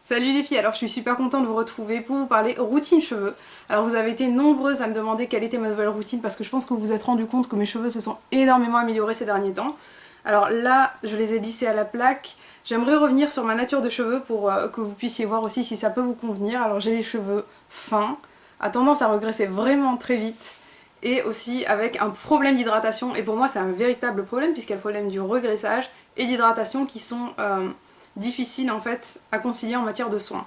Salut les filles, alors je suis super contente de vous retrouver pour vous parler routine cheveux. Alors vous avez été nombreuses à me demander quelle était ma nouvelle routine parce que je pense que vous vous êtes rendu compte que mes cheveux se sont énormément améliorés ces derniers temps. Alors là, je les ai lissés à la plaque. J'aimerais revenir sur ma nature de cheveux pour que vous puissiez voir aussi si ça peut vous convenir. Alors j'ai les cheveux fins, à tendance à regresser vraiment très vite et aussi avec un problème d'hydratation. Et pour moi c'est un véritable problème puisqu'il y a le problème du regraissage et d'hydratation qui sont difficiles en fait à concilier en matière de soins.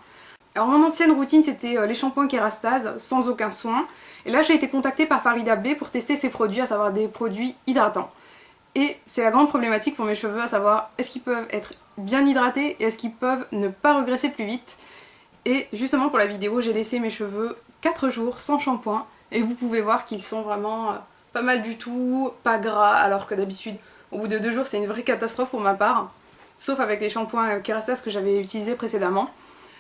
Alors mon ancienne routine c'était les shampoings Kérastase sans aucun soin. Et là j'ai été contactée par Farida B pour tester ces produits, à savoir des produits hydratants. Et c'est la grande problématique pour mes cheveux, à savoir est-ce qu'ils peuvent être bien hydratés et est-ce qu'ils peuvent ne pas regresser plus vite. Et justement pour la vidéo j'ai laissé mes cheveux 4 jours sans shampoing et vous pouvez voir qu'ils sont vraiment pas mal du tout, pas gras, alors que d'habitude au bout de 2 jours c'est une vraie catastrophe pour ma part. Sauf avec les shampoings Kérastase que j'avais utilisés précédemment.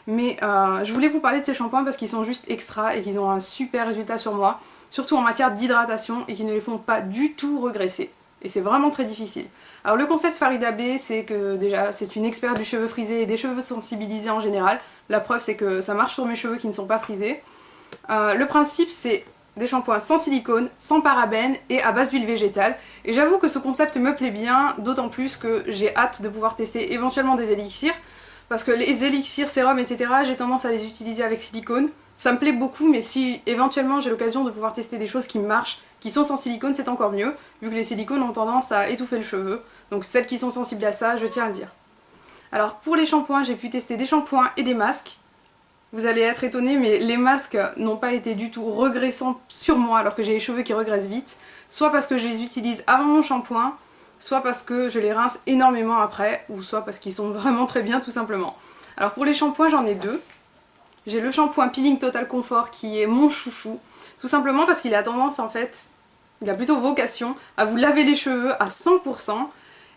Mais je voulais vous parler de ces shampoings parce qu'ils sont juste extra et qu'ils ont un super résultat sur moi, surtout en matière d'hydratation et qui ne les font pas du tout regresser. Et c'est vraiment très difficile. Alors le concept Farida B, c'est que déjà c'est une experte du cheveu frisé et des cheveux sensibilisés en général. La preuve c'est que ça marche sur mes cheveux qui ne sont pas frisés. Le principe c'est des shampoings sans silicone, sans parabènes et à base d'huile végétale. Et j'avoue que ce concept me plaît bien, d'autant plus que j'ai hâte de pouvoir tester éventuellement des élixirs. Parce que les élixirs, sérums, etc., j'ai tendance à les utiliser avec silicone. Ça me plaît beaucoup, mais si éventuellement j'ai l'occasion de pouvoir tester des choses qui marchent, qui sont sans silicone, c'est encore mieux, vu que les silicones ont tendance à étouffer le cheveu. Donc celles qui sont sensibles à ça, je tiens à le dire. Alors pour les shampoings, j'ai pu tester des shampoings et des masques. Vous allez être étonnés, mais les masques n'ont pas été du tout regressants sur moi alors que j'ai les cheveux qui regressent vite. Soit parce que je les utilise avant mon shampoing, soit parce que je les rince énormément après, ou soit parce qu'ils sont vraiment très bien tout simplement. Alors pour les shampoings, j'en ai deux. J'ai le shampoing Peeling Total Comfort qui est mon chouchou, tout simplement parce qu'il a tendance en fait, il a plutôt vocation à vous laver les cheveux à 100%.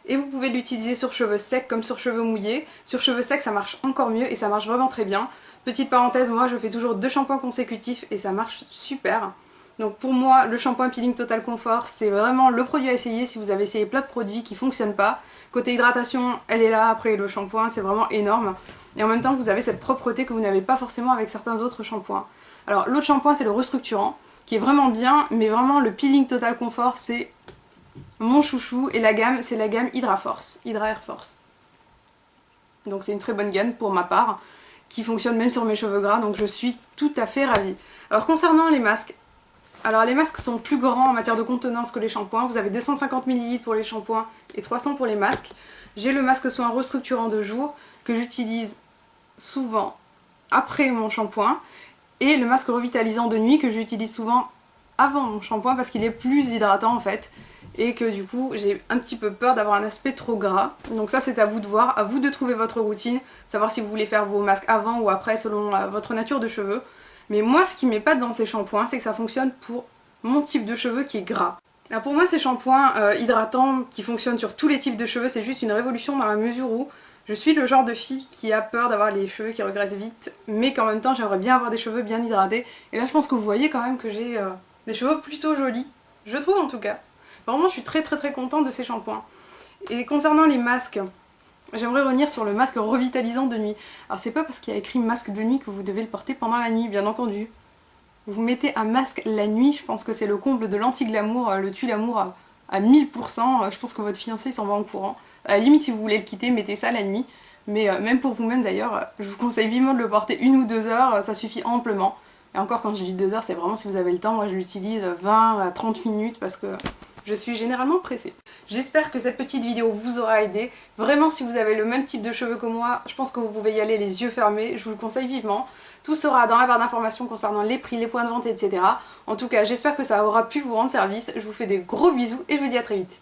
Et vous pouvez l'utiliser sur cheveux secs comme sur cheveux mouillés. Sur cheveux secs ça marche encore mieux et ça marche vraiment très bien. Petite parenthèse, moi je fais toujours 2 shampoings consécutifs et ça marche super. Donc pour moi le shampoing Peeling Total Comfort c'est vraiment le produit à essayer si vous avez essayé plein de produits qui fonctionnent pas. Côté hydratation elle est là, après le shampoing c'est vraiment énorme. Et en même temps vous avez cette propreté que vous n'avez pas forcément avec certains autres shampoings. Alors l'autre shampoing c'est le restructurant qui est vraiment bien, mais vraiment le Peeling Total Comfort c'est mon chouchou et la gamme c'est la gamme Hydra Air Force. Donc c'est une très bonne gamme pour ma part qui fonctionne même sur mes cheveux gras, donc je suis tout à fait ravie. Alors concernant les masques, alors les masques sont plus grands en matière de contenance que les shampoings. Vous avez 250 ml pour les shampoings et 300 pour les masques. J'ai le masque soin restructurant de jour que j'utilise souvent après mon shampoing et le masque revitalisant de nuit que j'utilise souvent avant mon shampoing parce qu'il est plus hydratant en fait et que du coup j'ai un petit peu peur d'avoir un aspect trop gras. Donc ça c'est à vous de voir, à vous de trouver votre routine, savoir si vous voulez faire vos masques avant ou après selon votre nature de cheveux. Mais moi ce qui m'épate dans ces shampoings c'est que ça fonctionne pour mon type de cheveux qui est gras. Alors pour moi ces shampoings hydratants qui fonctionnent sur tous les types de cheveux c'est juste une révolution dans la mesure où je suis le genre de fille qui a peur d'avoir les cheveux qui regressent vite mais qu'en même temps j'aimerais bien avoir des cheveux bien hydratés. Et là je pense que vous voyez quand même que j'ai des cheveux plutôt jolis, je trouve en tout cas. Vraiment je suis très contente de ces shampoings. Et concernant les masques, j'aimerais revenir sur le masque revitalisant de nuit. Alors c'est pas parce qu'il y a écrit masque de nuit que vous devez le porter pendant la nuit, bien entendu. Vous mettez un masque la nuit, je pense que c'est le comble de l'anti-glamour, le tue-l'amour à 1000%. Je pense que votre fiancé s'en va en courant. À la limite si vous voulez le quitter, mettez ça la nuit. Mais même pour vous-même d'ailleurs, je vous conseille vivement de le porter 1 ou 2 heures, ça suffit amplement. Et encore quand je dis 2 heures, c'est vraiment si vous avez le temps, moi je l'utilise 20 à 30 minutes parce que je suis généralement pressée. J'espère que cette petite vidéo vous aura aidé. Vraiment si vous avez le même type de cheveux que moi, je pense que vous pouvez y aller les yeux fermés, je vous le conseille vivement. Tout sera dans la barre d'informations concernant les prix, les points de vente, etc. En tout cas, j'espère que ça aura pu vous rendre service. Je vous fais des gros bisous et je vous dis à très vite.